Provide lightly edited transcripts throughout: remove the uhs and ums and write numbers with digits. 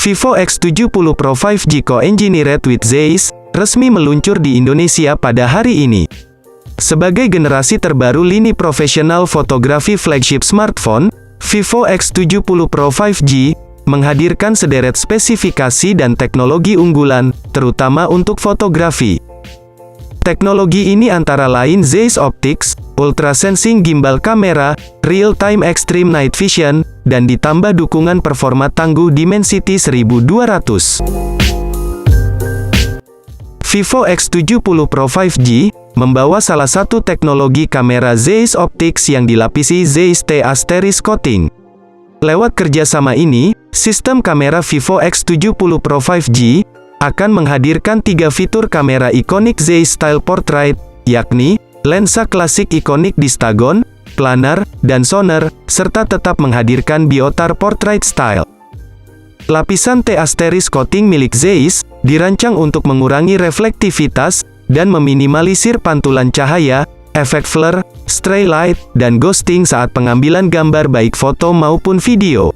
Vivo X70 Pro 5G Co-Engineered with Zeiss resmi meluncur di Indonesia pada hari ini. Sebagai generasi terbaru lini profesional fotografi flagship smartphone, Vivo X70 Pro 5G menghadirkan sederet spesifikasi dan teknologi unggulan, terutama untuk fotografi. Teknologi ini antara lain Zeiss Optics, Ultra Sensing Gimbal Camera, Real-Time Extreme Night Vision, dan ditambah dukungan performa tangguh Dimensity 1200. Vivo X70 Pro 5G membawa salah satu teknologi kamera Zeiss Optics yang dilapisi Zeiss T-Asteris Coating. Lewat kerjasama ini, sistem kamera Vivo X70 Pro 5G akan menghadirkan 3 fitur kamera ikonik Zeiss Style Portrait, yakni lensa klasik ikonik Distagon, planar, dan sonar, serta tetap menghadirkan Biotar Portrait Style. Lapisan T-Asteris Coating milik Zeiss dirancang untuk mengurangi reflektivitas dan meminimalisir pantulan cahaya, efek flare, stray light, dan ghosting saat pengambilan gambar baik foto maupun video.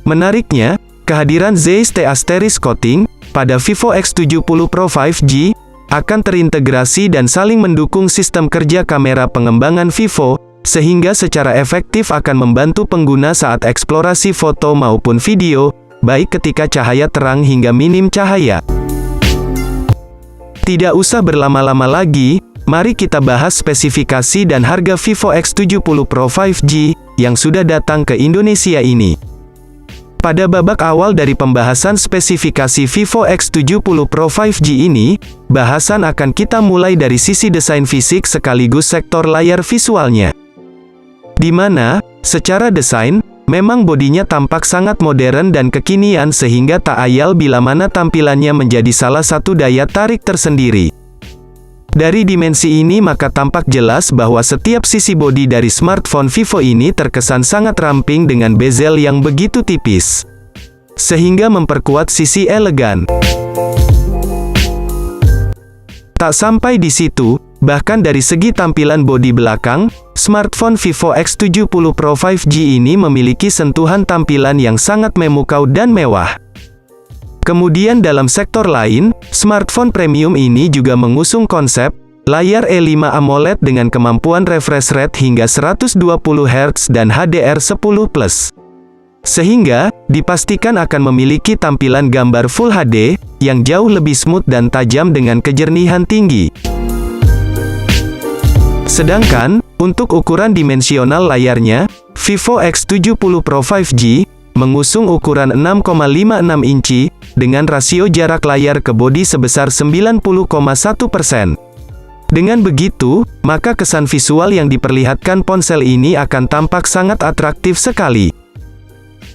Menariknya, kehadiran Zeiss T-Asteris Coating pada Vivo X70 Pro 5G akan terintegrasi dan saling mendukung sistem kerja kamera pengembangan Vivo, sehingga secara efektif akan membantu pengguna saat eksplorasi foto maupun video, baik ketika cahaya terang hingga minim cahaya. Tidak usah berlama-lama lagi, mari kita bahas spesifikasi dan harga Vivo X70 Pro 5G yang sudah datang ke Indonesia ini. Pada babak awal dari pembahasan spesifikasi Vivo X70 Pro 5G ini, bahasan akan kita mulai dari sisi desain fisik sekaligus sektor layar visualnya. Di mana, secara desain, memang bodinya tampak sangat modern dan kekinian sehingga tak ayal bila mana tampilannya menjadi salah satu daya tarik tersendiri. Dari dimensi ini maka tampak jelas bahwa setiap sisi bodi dari smartphone Vivo ini terkesan sangat ramping dengan bezel yang begitu tipis, sehingga memperkuat sisi elegan. Tak sampai di situ, bahkan dari segi tampilan bodi belakang, smartphone Vivo X70 Pro 5G ini memiliki sentuhan tampilan yang sangat memukau dan mewah. Kemudian dalam sektor lain, smartphone premium ini juga mengusung konsep layar E5 AMOLED dengan kemampuan refresh rate hingga 120 Hz dan HDR10+. Sehingga, dipastikan akan memiliki tampilan gambar Full HD, yang jauh lebih smooth dan tajam dengan kejernihan tinggi. Sedangkan, untuk ukuran dimensional layarnya, Vivo X70 Pro 5G mengusung ukuran 6,56 inci, dengan rasio jarak layar ke bodi sebesar 90,1%. Dengan begitu, maka kesan visual yang diperlihatkan ponsel ini akan tampak sangat atraktif sekali.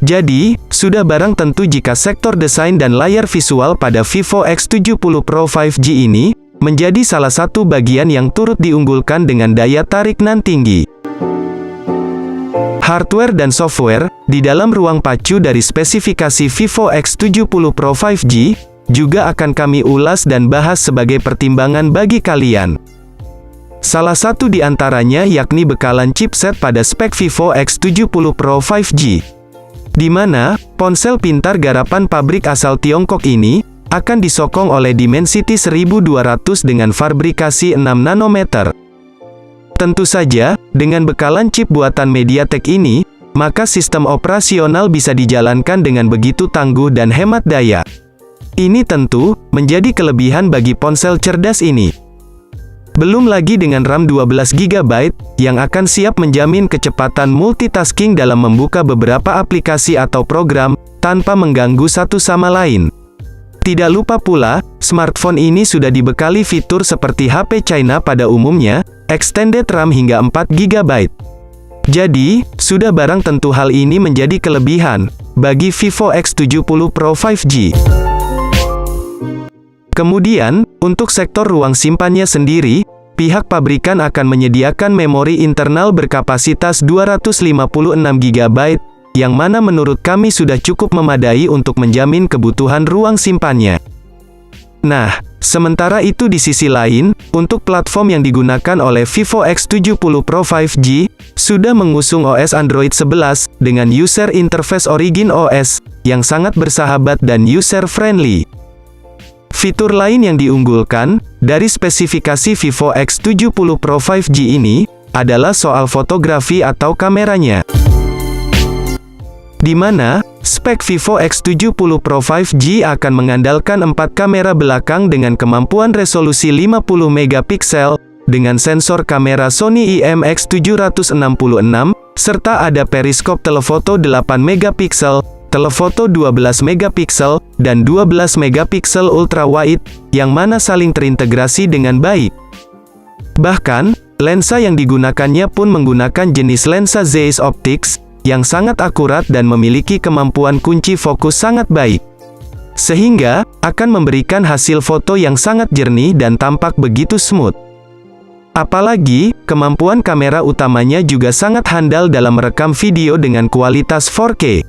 Jadi, sudah barang tentu jika sektor desain dan layar visual pada Vivo X70 Pro 5G ini menjadi salah satu bagian yang turut diunggulkan dengan daya tarik nan tinggi. Hardware dan software di dalam ruang pacu dari spesifikasi Vivo X70 Pro 5G juga akan kami ulas dan bahas sebagai pertimbangan bagi kalian. Salah satu di antaranya yakni bekalan chipset pada spek Vivo X70 Pro 5G, di mana ponsel pintar garapan pabrik asal Tiongkok ini akan disokong oleh Dimensity 1200 dengan fabrikasi 6 nanometer. Tentu saja, dengan bekalan chip buatan MediaTek ini, maka sistem operasional bisa dijalankan dengan begitu tangguh dan hemat daya. Ini tentu menjadi kelebihan bagi ponsel cerdas ini. Belum lagi dengan RAM 12GB, yang akan siap menjamin kecepatan multitasking dalam membuka beberapa aplikasi atau program, tanpa mengganggu satu sama lain. Tidak lupa pula, smartphone ini sudah dibekali fitur seperti HP China pada umumnya, extended RAM hingga 4GB. Jadi, sudah barang tentu hal ini menjadi kelebihan bagi Vivo X70 Pro 5G. Kemudian, untuk sektor ruang simpannya sendiri, pihak pabrikan akan menyediakan memori internal berkapasitas 256GB, yang mana menurut kami sudah cukup memadai untuk menjamin kebutuhan ruang simpannya. Nah, sementara itu di sisi lain, untuk platform yang digunakan oleh Vivo X70 Pro 5G, sudah mengusung OS Android 11, dengan user interface Origin OS, yang sangat bersahabat dan user-friendly. Fitur lain yang diunggulkan dari spesifikasi Vivo X70 Pro 5G ini adalah soal fotografi atau kameranya. Di mana spek Vivo X70 Pro 5G akan mengandalkan 4 kamera belakang dengan kemampuan resolusi 50 megapiksel dengan sensor kamera Sony IMX766 serta ada periskop telefoto 8 megapiksel, telefoto 12 megapiksel, dan 12 megapiksel ultrawide, yang mana saling terintegrasi dengan baik. Bahkan, lensa yang digunakannya pun menggunakan jenis lensa Zeiss Optics, yang sangat akurat dan memiliki kemampuan kunci fokus sangat baik. Sehingga, akan memberikan hasil foto yang sangat jernih dan tampak begitu smooth. Apalagi, kemampuan kamera utamanya juga sangat handal dalam merekam video dengan kualitas 4K.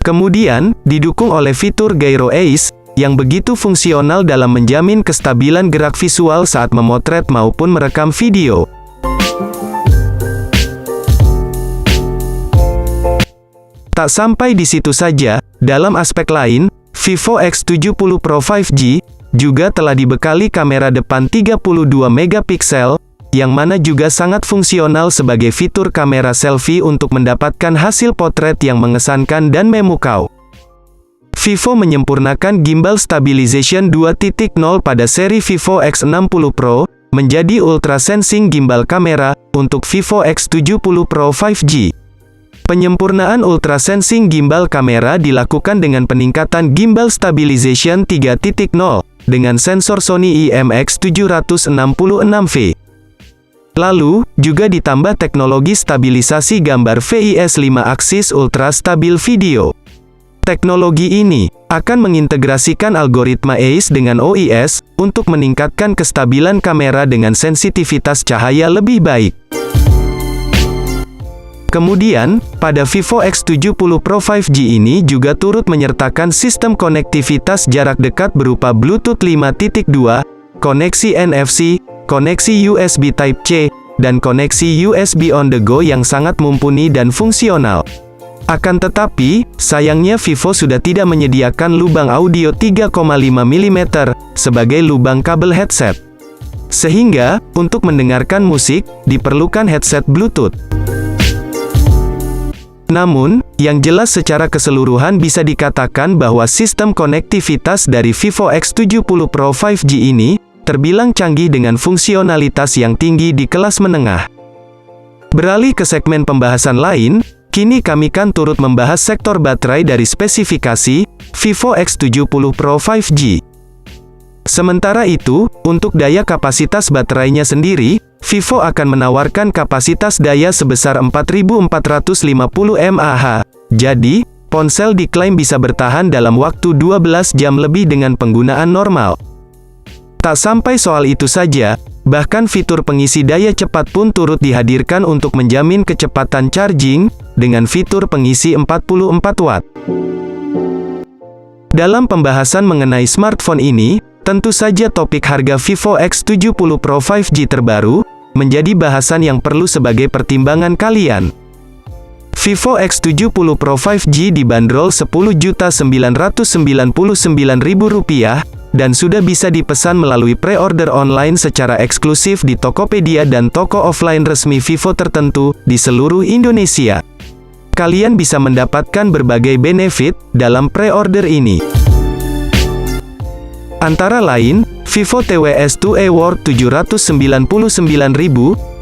Kemudian, didukung oleh fitur Gyro Ace, yang begitu fungsional dalam menjamin kestabilan gerak visual saat memotret maupun merekam video. Tak sampai di situ saja, dalam aspek lain, Vivo X70 Pro 5G juga telah dibekali kamera depan 32 megapiksel, yang mana juga sangat fungsional sebagai fitur kamera selfie untuk mendapatkan hasil potret yang mengesankan dan memukau. Vivo menyempurnakan Gimbal Stabilization 2.0 pada seri Vivo X60 Pro, menjadi Ultra Sensing Gimbal Kamera, untuk Vivo X70 Pro 5G. Penyempurnaan Ultra Sensing Gimbal Kamera dilakukan dengan peningkatan Gimbal Stabilization 3.0, dengan sensor Sony IMX766V. Lalu, juga ditambah teknologi stabilisasi gambar VIS 5 aksis Ultra Stabil Video. Teknologi ini akan mengintegrasikan algoritma ACE dengan OIS untuk meningkatkan kestabilan kamera dengan sensitivitas cahaya lebih baik. Kemudian, pada Vivo X70 Pro 5G ini juga turut menyertakan sistem konektivitas jarak dekat berupa Bluetooth 5.2, koneksi NFC, koneksi USB Type-C, dan koneksi USB on the go yang sangat mumpuni dan fungsional. Akan tetapi, sayangnya Vivo sudah tidak menyediakan lubang audio 3,5 mm sebagai lubang kabel headset. Sehingga, untuk mendengarkan musik, diperlukan headset Bluetooth. Namun, yang jelas secara keseluruhan bisa dikatakan bahwa sistem konektivitas dari Vivo X70 Pro 5G ini terbilang canggih dengan fungsionalitas yang tinggi di kelas menengah. Beralih ke segmen pembahasan lain, kini kami kan turut membahas sektor baterai dari spesifikasi Vivo X70 Pro 5G. Sementara itu, untuk daya kapasitas baterainya sendiri, Vivo akan menawarkan kapasitas daya sebesar 4450 mAh. Jadi, ponsel diklaim bisa bertahan dalam waktu 12 jam lebih dengan penggunaan normal. Tak sampai soal itu saja, bahkan fitur pengisi daya cepat pun turut dihadirkan untuk menjamin kecepatan charging, dengan fitur pengisi 44 watt. Dalam pembahasan mengenai smartphone ini, tentu saja topik harga Vivo X70 Pro 5G terbaru, menjadi bahasan yang perlu sebagai pertimbangan kalian. Vivo X70 Pro 5G dibanderol Rp10.999.000, dan sudah bisa dipesan melalui pre-order online secara eksklusif di Tokopedia dan toko offline resmi Vivo tertentu, di seluruh Indonesia. Kalian bisa mendapatkan berbagai benefit dalam pre-order ini. Antara lain, Vivo TWS2 Award Rp799.000,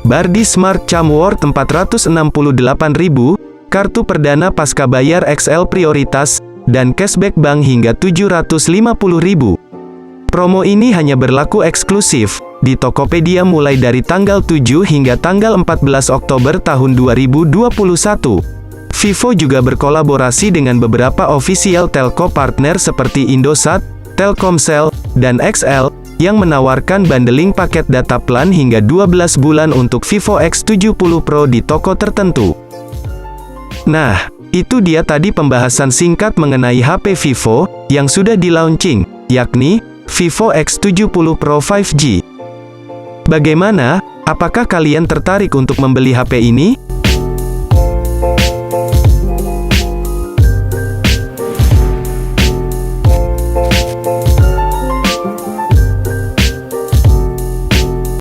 Bardi Smart Charm Award Rp468.000, kartu perdana pasca bayar XL Prioritas, dan cashback bank hingga Rp750.000. Promo ini hanya berlaku eksklusif di Tokopedia mulai dari tanggal 7 hingga tanggal 14 Oktober tahun 2021. Vivo juga berkolaborasi dengan beberapa official telco partner seperti Indosat, Telkomsel, dan XL, yang menawarkan bundling paket data plan hingga 12 bulan untuk Vivo X70 Pro di toko tertentu. Nah, itu dia tadi pembahasan singkat mengenai HP Vivo, yang sudah di-launching, yakni Vivo X70 Pro 5G. Bagaimana? Apakah kalian tertarik untuk membeli HP ini?